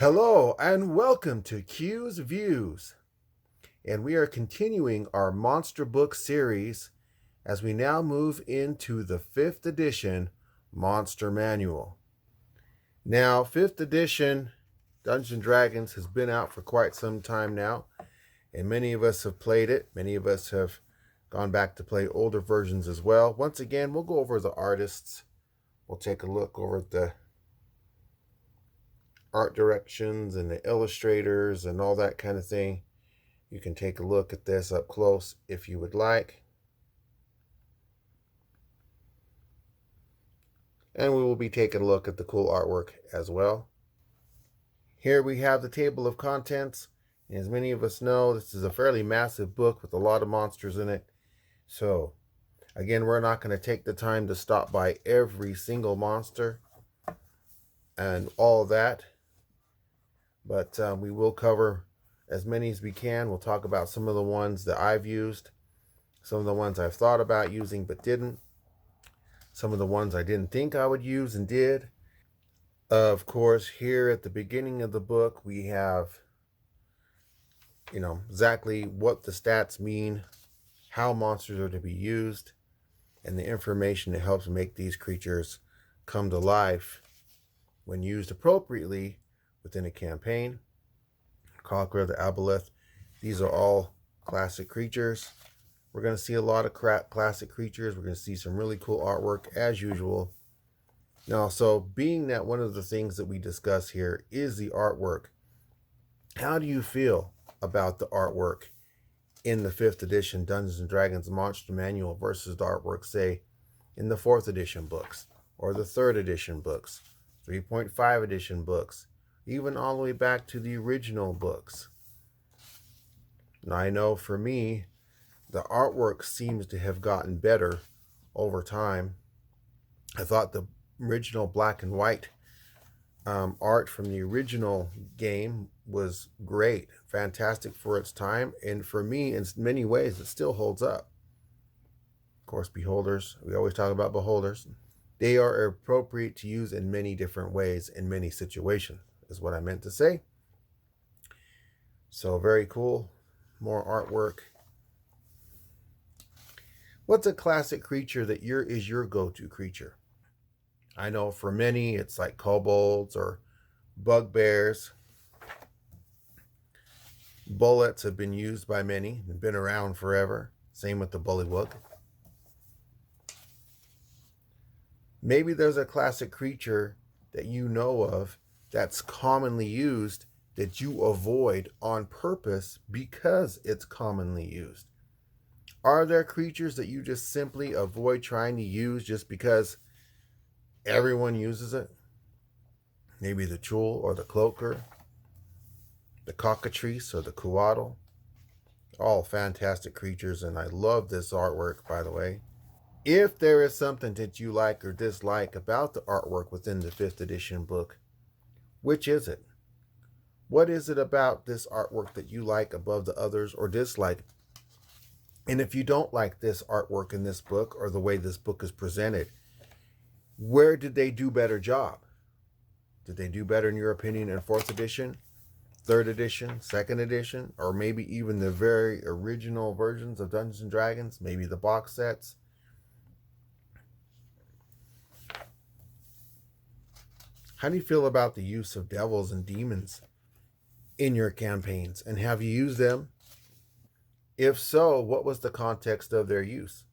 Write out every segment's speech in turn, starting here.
Hello and welcome to Q's Views. And we are continuing our monster book series as we now move into the 5th edition Monster Manual. Now, 5th edition Dungeons and Dragons has been out for quite some time now, and many of us have played it. Many of us have gone back to play older versions as well. Once again, we'll go over the artists. We'll take a look over at the art directions and the illustrators and all that kind of thing. You can take a look at this up close if you would like. And we will be taking a look at the cool artwork as well. Here we have the table of contents. And as many of us know, this is a fairly massive book with a lot of monsters in it. So, again, we're not going to take the time to stop by every single monster and all that. But we will cover as many as we can. We'll talk about some of the ones that I've used, some of the ones I've thought about using but didn't, some of the ones I didn't think I would use and did. Of course, here at the beginning of the book, we have, exactly what the stats mean, how monsters are to be used, and the information that helps make these creatures come to life when used appropriately within a campaign. Conqueror, the Aboleth, these are all classic creatures. We're going to see a lot of classic creatures. We're going to see some really cool artwork as usual. Now, so being that one of the things that we discuss here is the artwork, how do you feel about the artwork in the 5th edition Dungeons & Dragons Monster Manual versus the artwork, say, in the 4th edition books, or the 3rd edition books, 3.5 edition books, even all the way back to the original books? Now, I know for me, the artwork seems to have gotten better over time. I thought the original black and white art from the original game was great, fantastic for its time, and for me, in many ways, it still holds up. Of course, beholders, we always talk about beholders. They are appropriate to use in many different ways in many situations, is what I meant to say. So very cool. More artwork. What's a classic creature that is your go-to creature? I know for many it's like kobolds or bugbears. Bullets have been used by many and been around forever. Same with the bullywug. Maybe there's a classic creature that you know of that's commonly used that you avoid on purpose because it's commonly used. Are there creatures that you just simply avoid trying to use just because everyone uses it? Maybe the Chul or the Cloaker, the Cockatrice or the Kuatl. All fantastic creatures, and I love this artwork, by the way. If there is something that you like or dislike about the artwork within the 5th edition book, which is it? What is it about this artwork that you like above the others or dislike? And if you don't like this artwork in this book or the way this book is presented, where did they do better job? Did they do better in your opinion in 4th edition, 3rd edition, 2nd edition, or maybe even the very original versions of Dungeons and Dragons, maybe the box sets? How do you feel about the use of devils and demons in your campaigns? And have you used them? If so, what was the context of their use?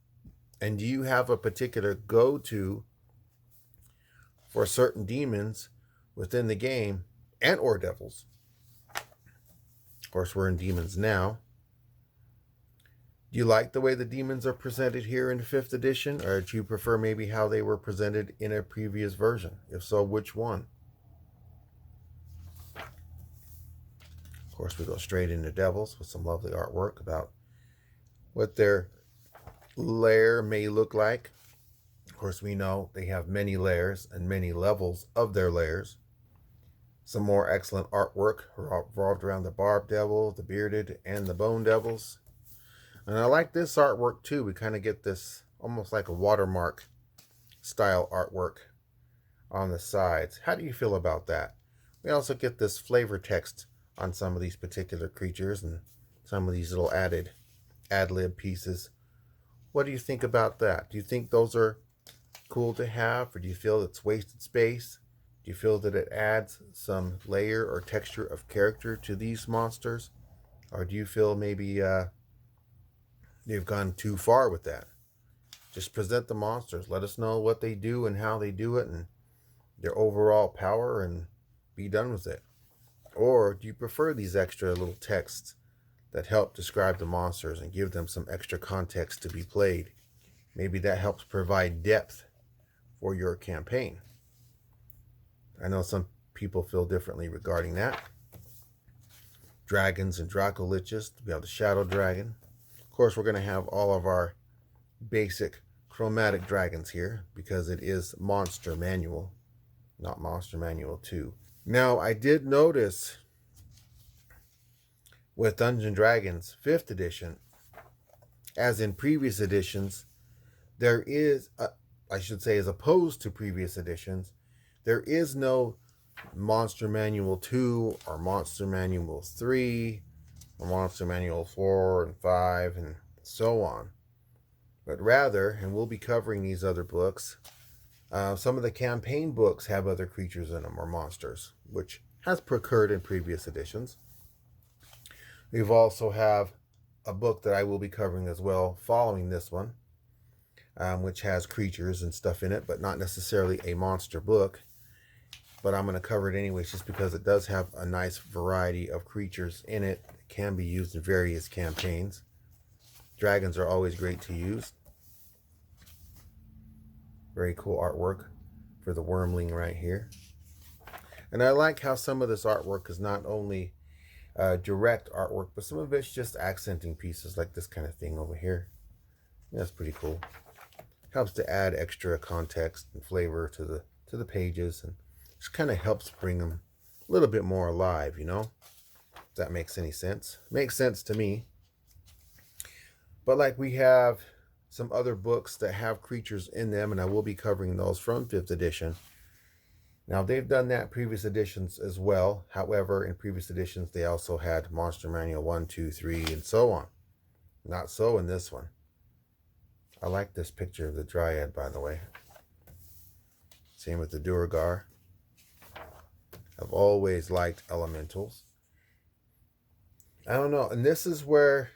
And do you have a particular go-to for certain demons within the game and or devils? Of course, we're in demons now. Do you like the way the demons are presented here in the 5th edition, or do you prefer maybe how they were presented in a previous version? If so, which one? Of course, we go straight into devils with some lovely artwork about what their lair may look like. Of course, we know they have many layers and many levels of their lairs. Some more excellent artwork revolved around the Barb Devil, the Bearded, and the Bone Devils. And I like this artwork too. We kind of get this almost like a watermark style artwork on the sides. How do you feel about that? We also get this flavor text on some of these particular creatures and some of these little added ad-lib pieces. What do you think about that? Do you think those are cool to have, or do you feel it's wasted space? Do you feel that it adds some layer or texture of character to these monsters? Or do you feel maybe they've gone too far with that? Just present the monsters. Let us know what they do and how they do it and their overall power, and be done with it. Or do you prefer these extra little texts that help describe the monsters and give them some extra context to be played? Maybe that helps provide depth for your campaign. I know some people feel differently regarding that. Dragons and Dracoliches. We have the Shadow Dragon. Of course, we're going to have all of our basic chromatic dragons here because it is Monster Manual, not Monster Manual 2. Now, I did notice with Dungeons & Dragons 5th edition, as in previous editions, there is, I should say, as opposed to previous editions, there is no Monster Manual 2 or Monster Manual 3 or Monster Manual 4 and 5 and so on. But rather, and we'll be covering these other books, some of the campaign books have other creatures in them or monsters, which has occurred in previous editions. We've also have a book that I will be covering as well following this one, which has creatures and stuff in it, but not necessarily a monster book. But I'm going to cover it anyways just because it does have a nice variety of creatures in it that can be used in various campaigns. Dragons are always great to use. Very cool artwork for the Wyrmling right here. And I like how some of this artwork is not only direct artwork, but some of it's just accenting pieces like this kind of thing over here. That's pretty cool. Helps to add extra context and flavor to the pages, and just kind of helps bring them a little bit more alive, you know? If that makes any sense. Makes sense to me. But like we have some other books that have creatures in them, and I will be covering those from 5th edition. Now, they've done that previous editions as well. However, in previous editions, they also had Monster Manual 1, 2, 3, and so on. Not so in this one. I like this picture of the Dryad, by the way. Same with the Duergar. I've always liked elementals. I don't know, and this is where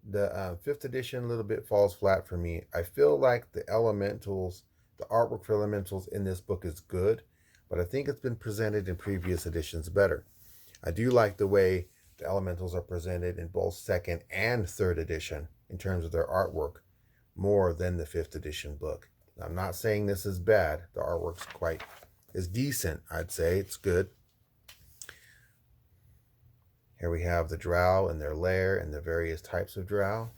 the 5th edition a little bit falls flat for me. I feel like the elementals, the artwork for elementals in this book is good, but I think it's been presented in previous editions better. I do like the way the elementals are presented in both 2nd and 3rd edition in terms of their artwork, more than the 5th edition book. I'm not saying this is bad. The artwork's is decent, I'd say. It's good. Here we have the drow and their lair and the various types of drow.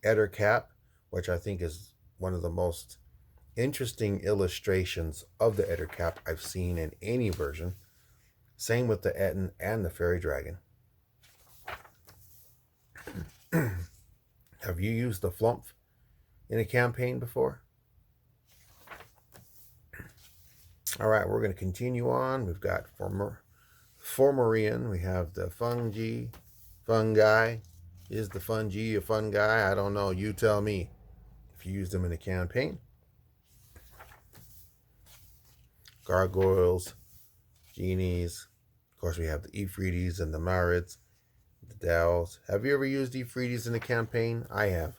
Ettercap, which I think is one of the most interesting illustrations of the Ettercap I've seen in any version. Same with the Ettin and the Fairy Dragon. Have you used the Flump in a campaign before? All right, we're going to continue on. We've got Fomorian. We have the fungi. Is the fungi a fun guy? I don't know. You tell me if you use them in a campaign. Gargoyles, genies. Of course, we have the Ifritis and the Marids, the Dowls. Have you ever used Ifritis in a campaign? I have.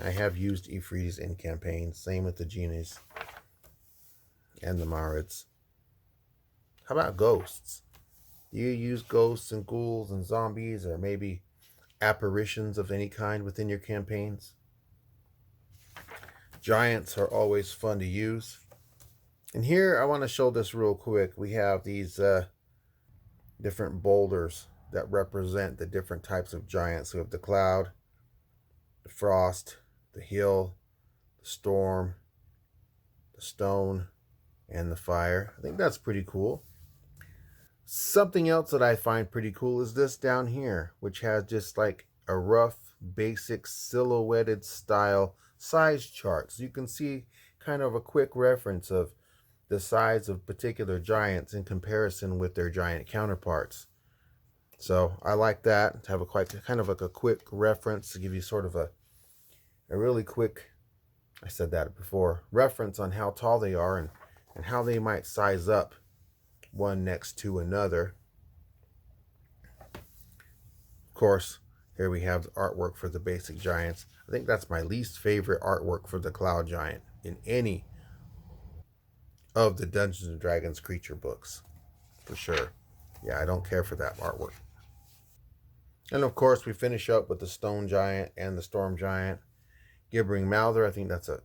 I have used Ifritis in campaigns. Same with the genies and the Marids. How about ghosts? Do you use ghosts and ghouls and zombies, or maybe apparitions of any kind within your campaigns? Giants are always fun to use. And here I want to show this real quick. We have these different boulders that represent the different types of giants. We have the cloud, the frost, the hill, the storm, the stone, and the fire. I think that's pretty cool. Something else that I find pretty cool is this down here, which has just like a rough, basic, silhouetted style size chart. So you can see kind of a quick reference of the size of particular giants in comparison with their giant counterparts. So I like that, to have a kind of like a quick reference to give you sort of a really quick, I said that before, reference on how tall they are and how they might size up one next to another. Of course, here we have the artwork for the basic giants. I think that's my least favorite artwork for the Cloud Giant in any of the Dungeons and Dragons creature books, for sure. Yeah, I don't care for that artwork. And of course, we finish up with the Stone Giant and the Storm Giant. Gibbering Mouther, I think that's a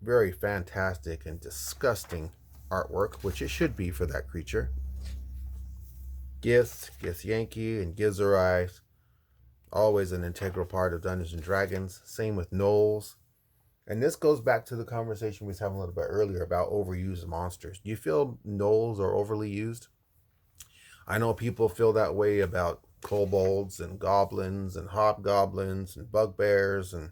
very fantastic and disgusting artwork, which it should be for that creature. Githyanki, and Githzerai, always an integral part of Dungeons and Dragons. Same with Gnolls. And this goes back to the conversation we was having a little bit earlier about overused monsters. Do you feel Gnolls are overly used? I know people feel that way about kobolds and goblins and hobgoblins and bugbears, and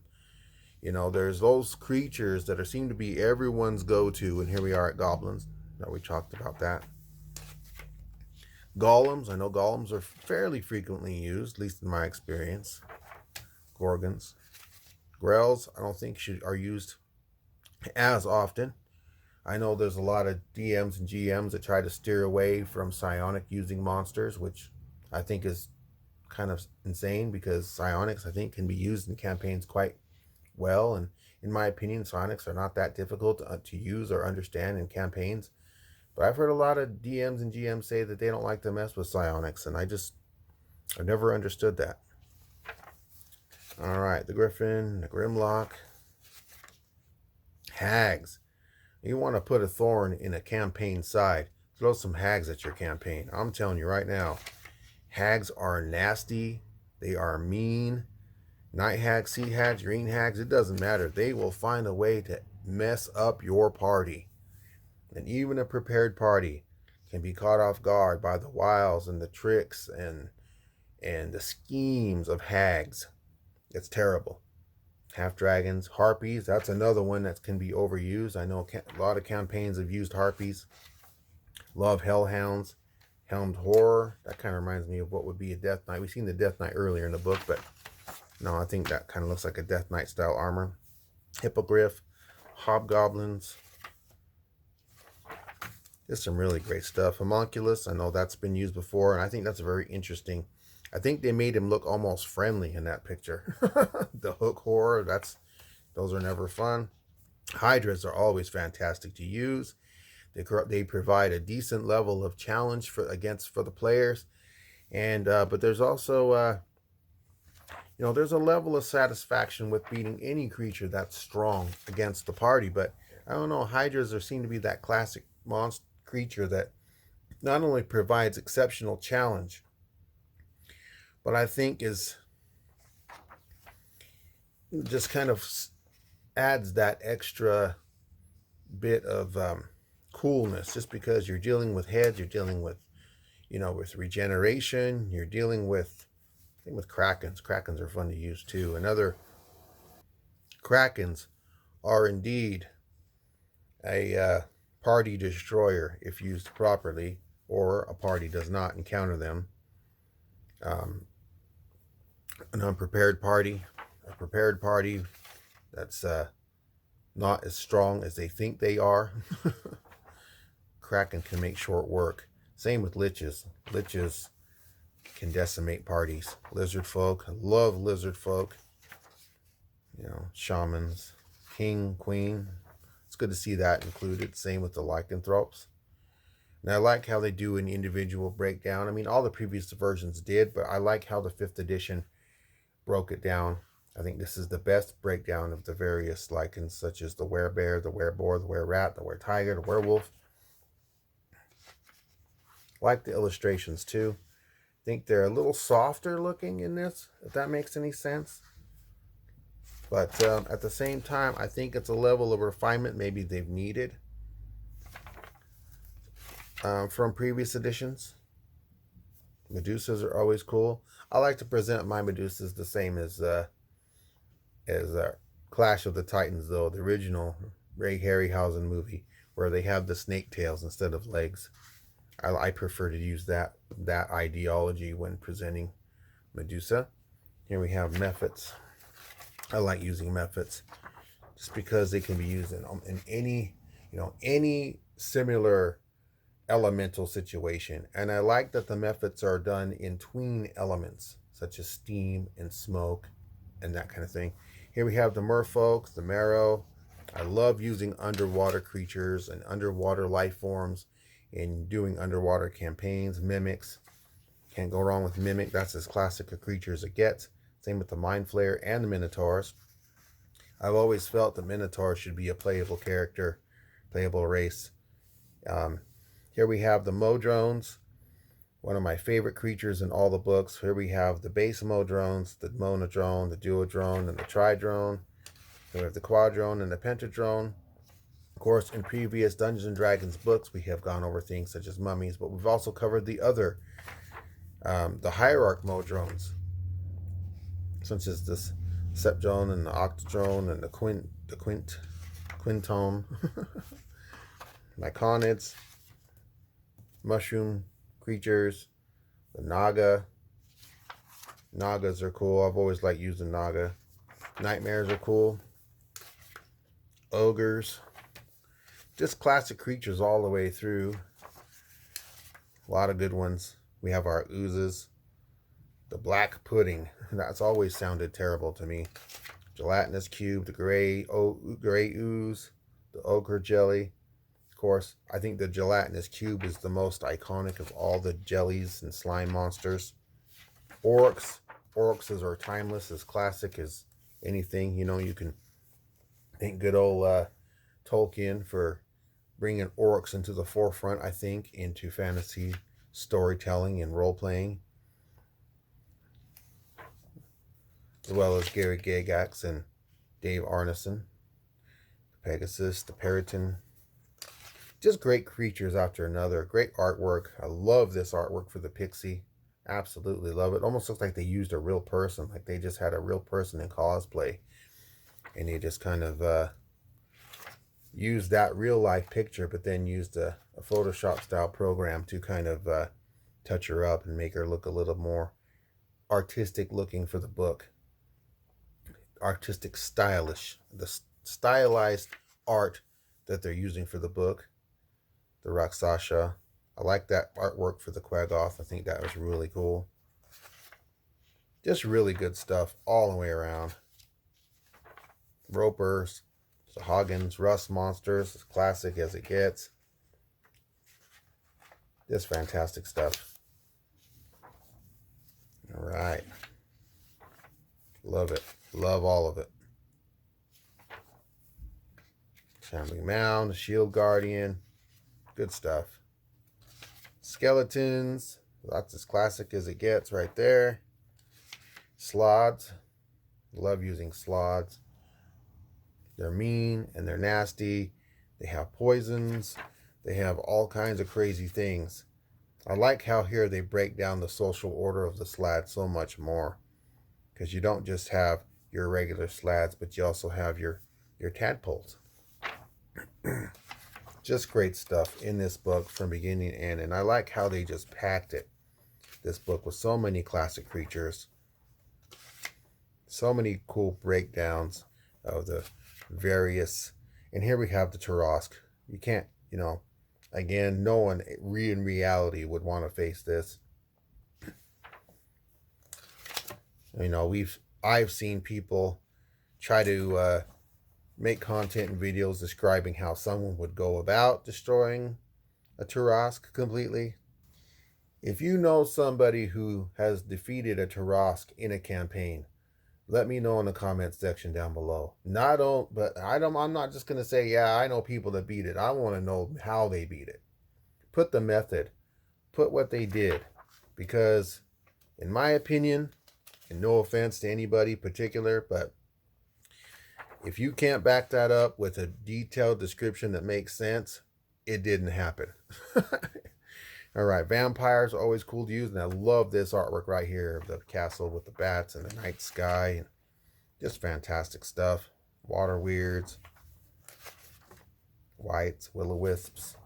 there's those creatures that seem to be everyone's go-to, and here we are at goblins. Now we talked about that. Golems, I know golems are fairly frequently used, at least in my experience. Gorgons. Grells, I don't think are used as often. I know there's a lot of DMs and GMs that try to steer away from psionic using monsters, which I think is kind of insane, because psionics, I think, can be used in campaigns quite well. And in my opinion, psionics are not that difficult to use or understand in campaigns. But I've heard a lot of DMs and GMs say that they don't like to mess with psionics, and I've never understood that. All right, the Griffin, the Grimlock, Hags. You want to put a thorn in a campaign side, throw some hags at your campaign. I'm telling you right now, hags are nasty. They are mean. Night hags, sea hags, green hags, it doesn't matter. They will find a way to mess up your party. And even a prepared party can be caught off guard by the wiles and the tricks and the schemes of hags. It's terrible. Half dragons, harpies, that's another one that can be overused. I know a lot of campaigns have used harpies. Love hellhounds, helmed horror. That kind of reminds me of what would be a Death Knight. We've seen the Death Knight earlier in the book, but no, I think that kind of looks like a Death Knight style armor. Hippogriff, hobgoblins. There's some really great stuff. Homunculus, I know that's been used before, and I think that's very interesting. I think they made him look almost friendly in that picture. The hook horror, those are never fun. Hydras are always fantastic to use. They provide a decent level of challenge for the players, and but there's also there's a level of satisfaction with beating any creature that's strong against the party. But I don't know, Hydras seem to be that classic monster creature that not only provides exceptional challenge, but I think is just kind of adds that extra bit of coolness, just because you're dealing with heads, you're dealing with with regeneration, you're dealing with krakens. Krakens are fun to use too. Krakens are indeed a party destroyer if used properly, or a party does not encounter them. An unprepared party, a prepared party that's not as strong as they think they are. Kraken can make short work. Same with liches. Liches can decimate parties. Lizard folk, I love lizard folk. Shamans, king, queen. It's good to see that included. Same with the lycanthropes. And I like how they do an individual breakdown. I mean, all the previous versions did, but I like how the 5th edition broke it down. I think this is the best breakdown of the various lycans, such as the werebear, the wereboar, the were-rat, the were-tiger, the werewolf. Like the illustrations too. I think they're a little softer looking in this, if that makes any sense. But at the same time, I think it's a level of refinement maybe they've needed from previous editions. Medusas are always cool. I like to present my Medusas the same as Clash of the Titans, though, the original Ray Harryhausen movie, where they have the snake tails instead of legs. I prefer to use that ideology when presenting Medusa. Here we have Mephits. I like using Mephits just because they can be used in any, any similar elemental situation. And I like that the Mephits are done in tween elements, such as steam and smoke and that kind of thing. Here we have the merfolk, the marrow. I love using underwater creatures and underwater life forms in doing underwater campaigns. Mimics. Can't go wrong with Mimic. That's as classic a creature as it gets. Same with the Mind Flayer and the Minotaurs. I've always felt the Minotaur should be a playable character, playable race. Here we have the Modrones, one of my favorite creatures in all the books. Here we have the base Modrones, the Monodrone, the Duodrone, and the Tridrone. Then we have the Quadrone and the Pentadrone. Of course, in previous Dungeons & Dragons books, we have gone over things such as mummies, but we've also covered the other, the Hierarch Modrones, such as this Septdrone and the Octodrone and the Quintome, Myconids, mushroom creatures, the Naga. Nagas are cool. I've always liked using Naga. Nightmares are cool. Ogres. Just classic creatures all the way through. A lot of good ones. We have our oozes. The black pudding. That's always sounded terrible to me. Gelatinous cube. The gray ooze. The ochre jelly. Of course, I think the gelatinous cube is the most iconic of all the jellies and slime monsters. Orcs. Orcs are timeless, as classic as anything. You can thank good old Tolkien for bringing orcs into the forefront, I think, into fantasy storytelling and role-playing. As well as Gary Gygax and Dave Arneson. Pegasus, the Periton. Just great creatures after another. Great artwork. I love this artwork for the Pixie. Absolutely love it. Almost looks like they used a real person. Like they just had a real person in cosplay. And they just kind of used that real life picture, but then used a Photoshop style program to kind of touch her up and make her look a little more artistic looking for the book. Artistic, stylish. The stylized art that they're using for the book. The Rakshasa. I like that artwork for the Quaggoth. I think that was really cool. Just really good stuff all the way around. Ropers, Sahagins, Rust Monsters, as classic as it gets. Just fantastic stuff. All right. Love it. Love all of it. Shambling Mound, Shield Guardian. Good stuff. Skeletons. That's as classic as it gets right there. Sloths. Love using sloths. They're mean and they're nasty. They have poisons. They have all kinds of crazy things. I like how here they break down the social order of the Slaad so much more. Because you don't just have your regular Slaads, but you also have your tadpoles. Just great stuff in this book from beginning to end. And I like how they just packed it. This book with so many classic creatures. So many cool breakdowns of the various. And here we have the Tarrasque. You can't, again, no one in reality would want to face this. I've seen people try to make content and videos describing how someone would go about destroying a Tarrasque completely. If you know somebody who has defeated a Tarrasque in a campaign, let me know in the comments section down below. I'm not just gonna say, yeah, I know people that beat it. I want to know how they beat it. Put the method, put what they did, because in my opinion, and no offense to anybody particular, but if you can't back that up with a detailed description that makes sense, it didn't happen. All right, vampires are always cool to use, and I love this artwork right here of the castle with the bats and the night sky, and just fantastic stuff. Water weirds. wights, will-o-wisps.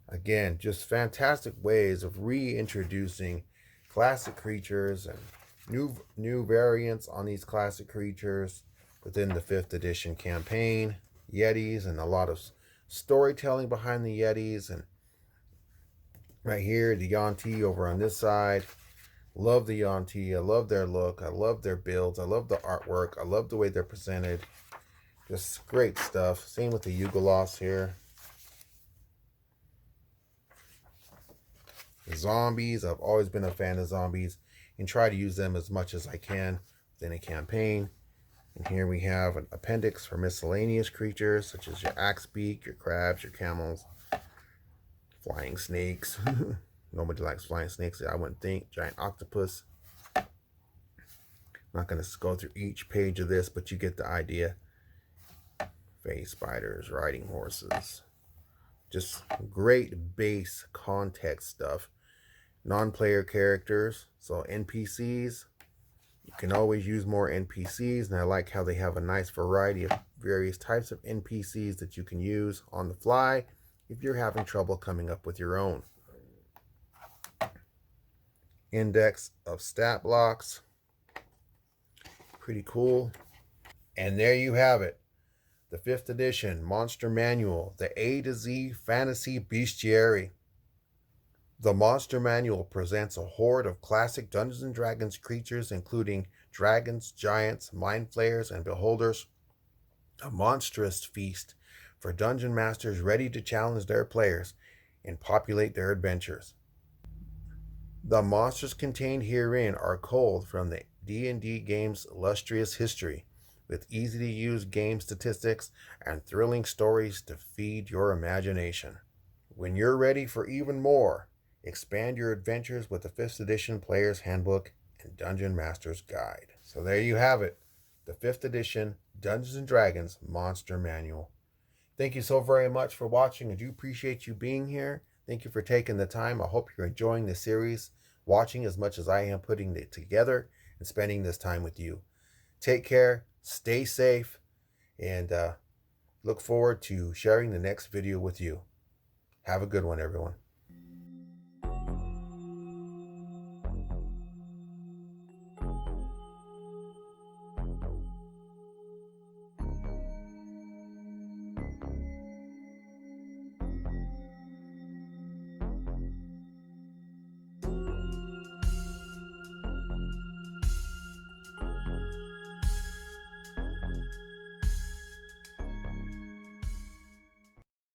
Again, just fantastic ways of reintroducing classic creatures and new variants on these classic creatures within the 5th edition campaign. Yetis, and a lot of storytelling behind the Yetis. And right here, the Yuan-ti over on this side. Love the Yuan-ti. I love their look. I love their builds. I love the artwork. I love the way they're presented. Just great stuff. Same with the Yugoloths here. The zombies, I've always been a fan of zombies and try to use them as much as I can within a campaign. And here we have an appendix for miscellaneous creatures such as your axebeak, your crabs, your camels, flying snakes. Nobody likes flying snakes, I wouldn't think. Giant octopus. I'm not going to go through each page of this, but you get the idea. Phase spiders, riding horses. Just great base context stuff. Non-player characters, so NPCs. You can always use more NPCs, and I like how they have a nice variety of various types of NPCs that you can use on the fly if you're having trouble coming up with your own. Index of stat blocks. Pretty cool. And there you have it. The 5th edition Monster Manual, the A to Z Fantasy Bestiary. The Monster Manual presents a horde of classic Dungeons & Dragons creatures, including dragons, giants, mind flayers, and beholders. A monstrous feast for dungeon masters ready to challenge their players and populate their adventures. The monsters contained herein are culled from the D&D game's illustrious history, with easy-to-use game statistics and thrilling stories to feed your imagination. When you're ready for even more, expand your adventures with the 5th edition Player's Handbook and Dungeon Master's Guide. So there you have it, the 5th edition Dungeons & Dragons Monster Manual. Thank you so very much for watching. I do appreciate you being here. Thank you for taking the time. I hope you're enjoying the series, watching as much as I am putting it together and spending this time with you. Take care, stay safe, and look forward to sharing the next video with you. Have a good one, everyone.